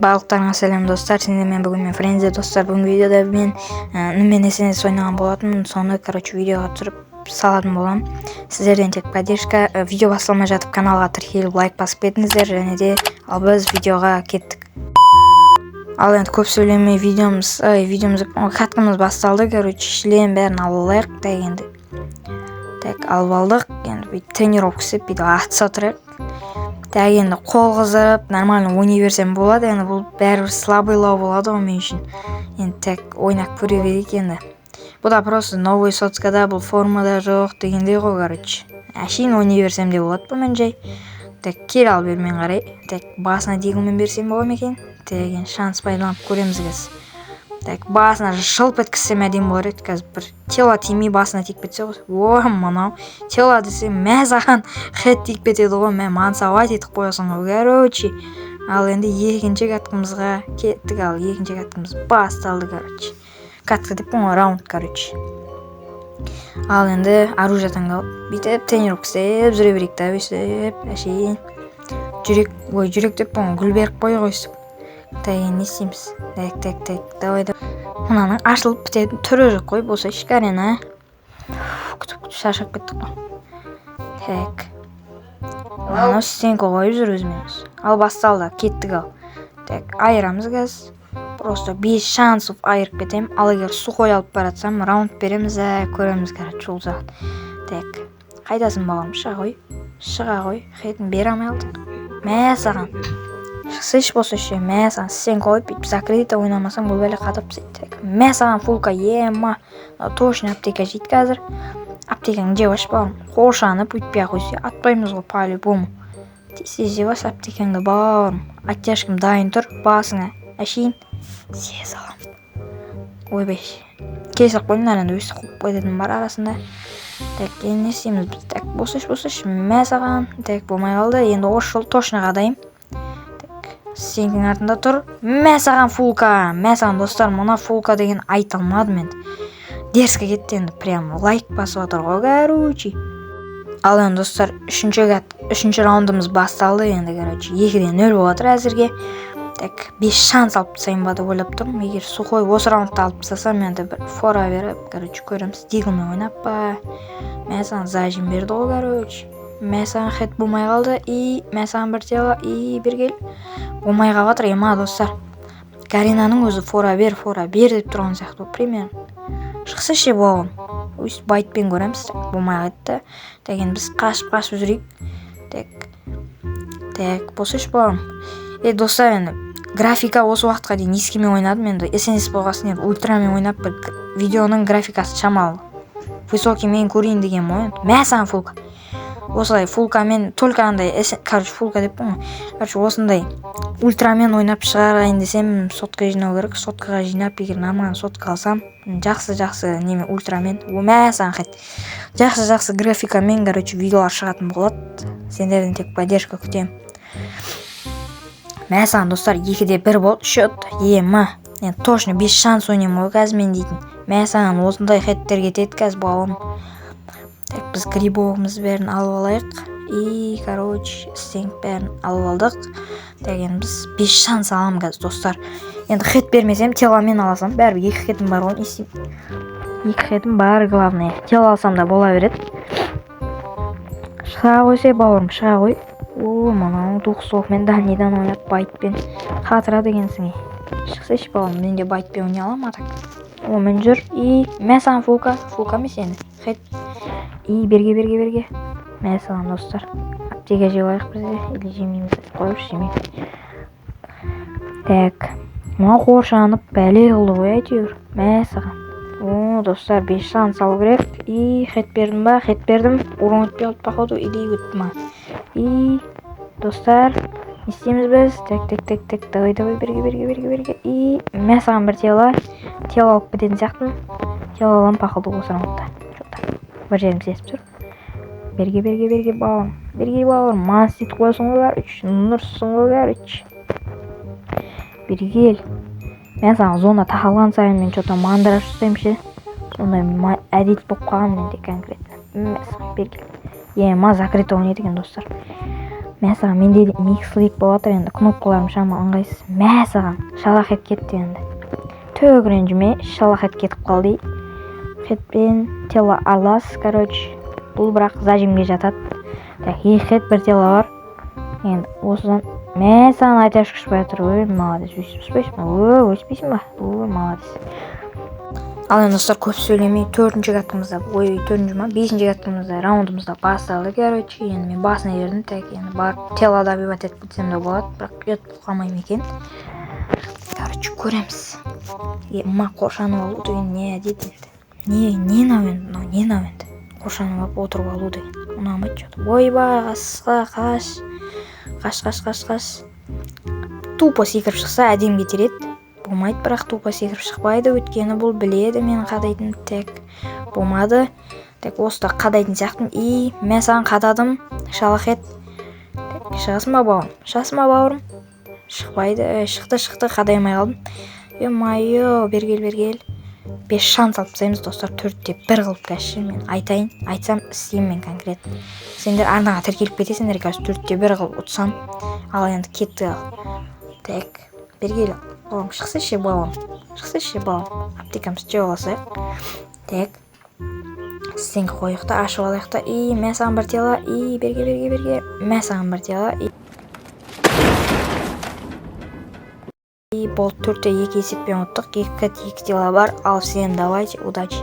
Барлықтарыңа сәлем достар, сендермен бүгін мен Френзи достар. Бүгінгі видеода мен немен СНС ойнаған болатын, соны видеоға түсіріп салатын болам. Сіздерден тек поддержка, видео басталмай жатып каналға тіркеліп лайк басып кетіңіздер, және де ал біз видеоға кеттік. Ал енді көп сөйлемей видеомыз каткамыз басталды. Шлем бәрін алып алайық дегенді. Так, алып алдық. Енді тренировка істеп, атса тұрайық. Так, енді қол қызып, нормально ойнай берсем болады. Енді бұл бәрібір слабыйлау болады ғой мен үшін. Енді так ойнап көре берейік енді. Бұл да просто новый соцкада, бұл формада жоқ дегендей ғой, әшейін ойнай берсем де болады бұл мен жай. Так, кел ал бермен қарай. Так, басына дегілмен берсем болады ма екен? Так, енді шанс пайдаланып көреміз кез. Так, басына шылп еткізсем әдемі болар еді. Қазір бір тело тимей басына тиіп кетсе ғой. Мынау тело десе саған хед тиіп кетеді ғой. Мен мансауат етіп қоясың ғой. Ал енді екінші каткамызға кеттік. Ал екінші каткамыз басталды. Катка деп қойған раунд. Ал енді оружие таңдалып, бүйтіп тренировка істеп жүре берейік та, өйстіп әшейін жүрек деп қойған гүл беріп қой өйстіп. Так, не істейміз? Так, давай. Мынаның ашылып бітетін түрі жоқ қой, болса шикарен, күтіп шаршап кеттік қой. Так, мынау стенка қойып жүр өзіміз. Ал басталды, кеттік ал. Так, айырамыз кәз. Просто 5 шансов айырып кетем. Ал егер сухой алып баратсам, раунд береміз, көреміз жол жағын. Так, қайдасың балам, шыға ғой, хетін бер алмай алдық. Мә саған. Шықсыш болса ше, мә саған сен қойып, бүйтіп закрыто ойнамасаң бұл бәле қатып сейді. Мә саған фулка, ема. Точно аптека жейді қазір. Аптекаң жеваш балам. Қоршанып өйтпей қойсы. Атпаймыз ғой по-любому. Тесе жеваш аптекаңды балам. Оттяжкім дайын тұр, басыңа. Әшейін. Сие салам. Ойбай. Кесір қойынлар енді өсі қойып қойдатын бар арасында. Так, енді не істейміз біз? Так, босыш, мә саған. Так, болмай қалды. Енді ош жол точно қадайым. Сенің артында тұр. Мә саған фулка. Мә саған достар, мұна фулка деген айталмадым енді. Дерске кетті енді, прям лайк басып отыр ғой, Ал енді достар, үшінші раундымыз басталды енді, 2-0 болып отыр әзірге. Так, 5 шанс алып тастайын ба деп ойлап тұрмын. Егер сухой осы раундты алып тастасам, енді бір фора беріп, көреміз. Дигілмен ойнап па. Мә саған зажим берді ғой, Мә саған хет болмай қалды. Мә саған бір тело. Bir кел. Болмай қалатыр, ема достар. Гаринаның өзі фора бер деп тұрған сияқты. Примерно. Шықсы ше болғым. Өйст байтпен көреміз. Болмай қайтты. Так, енді біз қашып жүрейік. Так, босыш болғым. Достар, енді графика осы уақытқа дейін ескімен ойнадым. Енді СНС болғасын енді ультрамен ойнап, видеоның графикасы шамалы высокий мен көрейін деген ойын. Мә саған фулка. Осылай фулкамен, только андай, фулка деп қойма. Осындай ультрамен ойнап шығарайын десем, сотқа жинау керек. Соткаға жинап, егер нормально сотқа алсам, жақсы неме ультрамен. Мә саған хет. Жақсы графикамен, видеолар шығатын болады. Сендерден тек поддержка күтем. Мә саған достар, 2-1 болды. Счет, ема. Енді точно 5 шанс ойнем ғой қазмен дейтін. Мә саған осындай хеттер кетеді кәз балым. Так, біз грибовымыз бәрін алып алайық. Стенк бәрін алып алдық. Так, енді біз 5 шанс алам кәз достар. Енді хет бермесем, теломен аласам. Бәрі 2 хетім бар ғой. 2 хетім бар, главное. Тело алсам да бола береді. Шыға қойсе бауырым, шыға қой. Мұнау мен данидан ойнап байтпен қатыра дегенсің. Шықсыш балам, мен де байтпен ойнай алам атак. Мен жүр. Мә саған фулка ме сені? Хет. Берге. Мә саған достар. Аптека жевайық бізде. Или жемейміз. Қойып жемейміз. Так. Мұна қоршанып бәле қылды ғой әйтеуір. Мә саған. Достар, 5 шанс алу керек. Хет бердім ба? Хет бердім. Урон өтпей алып походу. Или өтті ма? Достар, не істейміз біз? Так. Давай, берге. Мә саған бір тело алып бітетін сияқтым. Тело алам походу осы раундта. Бір жерім сесіп тұр. Берге балам. Мансит қойсың ғой, 3-0 ғой, Бергел. Мен саған зона тақалған сайын мен что-то мандыраш ұстайым ше. Сондай әдет болып қалған менде конкретно. Бергел. Ема закрыто ойнайды екен достар. Мә саған менде де микслик болып жатыр енді, кнопкаларым шама ыңғайсыз. Мә саған шалахет кетті енді. Төк ренжіме, шалахет кетіп қалды. Хетпен тело аралас, короче. Бұл бірақ зажимге жатады. Так, екі хет бір тело бар. Енді осыдан мә саған айташ күшпай жатыр. Ой, молодец. Өспейсің ба? Өспейсің ба? Молодец. Ал енді достар, көп сөйлемей, төртінші каткамызда, бесінші каткамызда раундымызда басталды, короче. Енді мен басына ердім, так, енді барып тело добивать етіп кетсем де болады, бірақ ұят қалмаймын екен. Короче, көреміз. Ма қоршанып алу деген не дейді енді. Не мынау енді. Қоршанып алып отырып алу деген. Ұнамайды что-то. Ойбай, қаш. Тупо секіріп шықса әдем кетер еді. Болмайды, бірақ тупо секіріп шықпайды, өйткені бұл біледі менің қадайтын. Так, болмады. Так, осыда қадайтын сияқтым. Мен саған қададым. Шалахет. Так, шығасың ба бауырым? Шықпайды. Шықты, қадаймай қалдым. Майо, бергел. 5 шанс алып тастаймыз достар, 4-те 1 қылып кәші. Мен айтсам істеймін мен конкретно. Сендер арнаға тіркеліп кетесіңдер, қазір 4-те 1 қылып ұтсам. Ал енді кетті. Так, бергел. Балам, шықсайшы балам. Аптекамыз жауып алсайық. Так. Стенгі қойықта, ашып алайықта. Мен саған бір тело. Берге. Мен саған бір тело. Болды, 4-те 2 есеппен ұттық. 2 тело бар. Ал сен давайте, удачи.